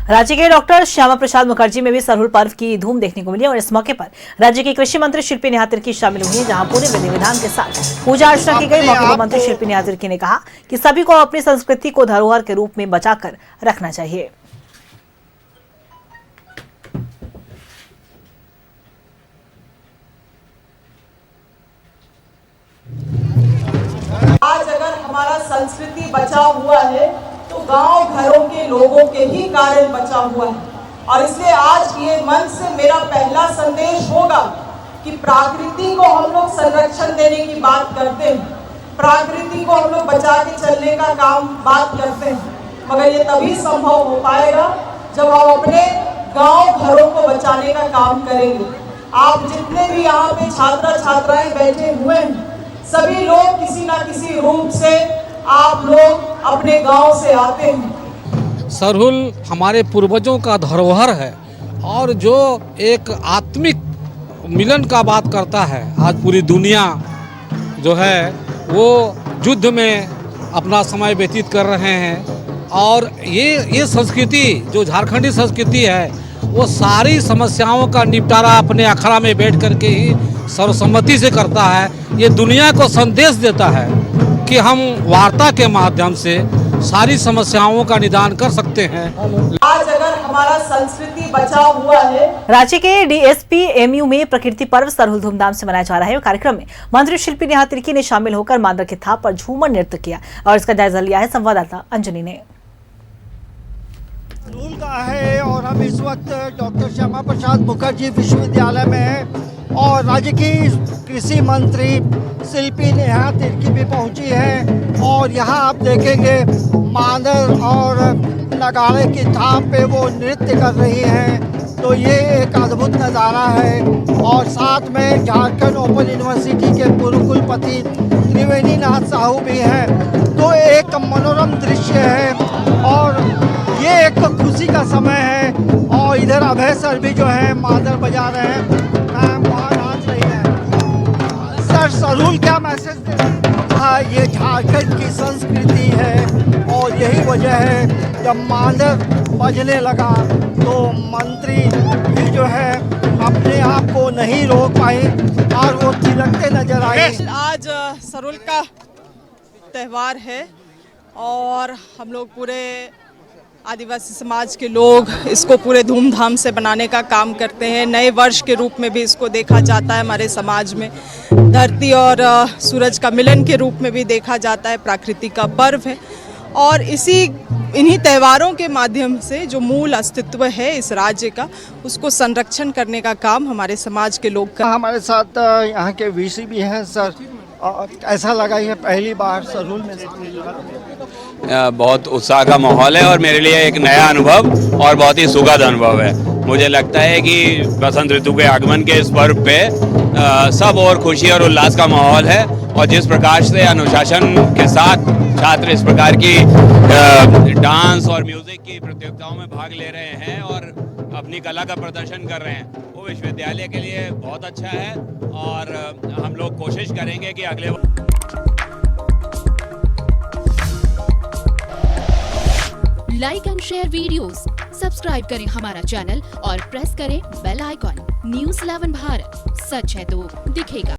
राज्य के डॉक्टर श्यामा प्रसाद मुखर्जी में भी सरहुल पर्व की धूम देखने को मिली और इस मौके पर राज्य की कृषि मंत्री शिल्पी नेहा तिर्की शामिल हुई, जहां पूरे विधि विधान के साथ पूजा अर्चना की गई। मौके पर मंत्री शिल्पी नेहा तिर्की ने कहा कि सभी को अपनी संस्कृति को धरोहर के रूप में बचाकर रखना चाहिए। आज अगर हमारा संस्कृति बचा हुआ है तो गांव घरों के लोगों के ही कारण बचा हुआ है। और इसलिए आज ये मंच से मेरा पहला संदेश होगा कि प्रकृति को हम लोग संरक्षण देने की बात करते हैं, प्रकृति को हम लोग बचा के चलने का काम बात करते हैं, मगर ये तभी संभव हो पाएगा जब हम अपने गांव घरों को बचाने का काम करेंगे। आप जितने भी यहाँ पे छात्र छात्राएं बैठे हुए हैं, सभी लोग किसी ना किसी रूप से आप लोग अपने गांव से आते हैं। सरहुल हमारे पूर्वजों का धरोहर है और जो एक आत्मिक मिलन का बात करता है। आज पूरी दुनिया जो है वो युद्ध में अपना समय व्यतीत कर रहे हैं और ये संस्कृति जो झारखंडी संस्कृति है वो सारी समस्याओं का निपटारा अपने अखाड़ा में बैठ करके ही सर्वसम्मति से करता है। ये दुनिया को संदेश देता है कि हम वार्ता के माध्यम से सारी समस्याओं का निदान कर सकते हैं। आज अगर हमारा संस्कृति बचा हुआ है। राज्य के DSP-MU में प्रकृति पर्व सरहुल धूमधाम से मनाया जा रहा है। कार्यक्रम में मंत्री शिल्पी नेहा तिर्की ने शामिल होकर मादर के थाप पर झूमर नृत्य किया और इसका जायजा लिया है संवाददाता अंजनी ने। सरहुल का है और हम इस वक्त डॉक्टर श्यामा प्रसाद मुखर्जी विश्वविद्यालय में हैं और राज्य की कृषि मंत्री शिल्पी नेहा तिर्की भी पहुंची है और यहाँ आप देखेंगे मादर और नगाड़े की थाप पे वो नृत्य कर रही हैं, तो ये एक अद्भुत नज़ारा है। और साथ में झारखंड ओपन यूनिवर्सिटी के पूर्व कुलपति त्रिवेणी नाथ साहू भी हैं, तो एक मनोरम दृश्य है और ये एक तो खुशी का समय है। और इधर अभय सर भी जो है मादर बजा रहे हैं, वहाँ नाच रही है। सर सरहुल क्या मैसेज दे रहे हैं? हाँ, ये झारखंड की संस्कृति है और यही वजह है जब मादर बजने लगा तो मंत्री भी जो है अपने आप को नहीं रोक पाए और वो थिरकते नजर आए। आज सरहुल का त्यौहार है और हम लोग पूरे आदिवासी समाज के लोग इसको पूरे धूमधाम से बनाने का काम करते हैं। नए वर्ष के रूप में भी इसको देखा जाता है हमारे समाज में। धरती और सूरज का मिलन के रूप में भी देखा जाता है। प्रकृति का पर्व है और इन्हीं त्योहारों के माध्यम से जो मूल अस्तित्व है इस राज्य का, उसको संरक्षण करने का काम हमारे समाज के लोग कर। हमारे साथ यहाँ के VC भी हैं। सर ऐसा लगा ये पहली बार सरहुल में? बहुत उत्साह का माहौल है और मेरे लिए एक नया अनुभव और बहुत ही सुखद अनुभव है। मुझे लगता है कि बसंत ऋतु के आगमन के इस पर्व पे सब और खुशी और उल्लास का माहौल है और जिस प्रकार से अनुशासन के साथ छात्र इस प्रकार की डांस और म्यूजिक की प्रतियोगिताओं में भाग ले रहे हैं और अपनी कला का प्रदर्शन कर रहे हैं, वो विश्वविद्यालय के लिए बहुत अच्छा है और हम लोग कोशिश करेंगे कि अगले like and share videos, subscribe करें हमारा चैनल और प्रेस करें बेल आइकॉन। News 11 भारत, सच है तो दिखेगा।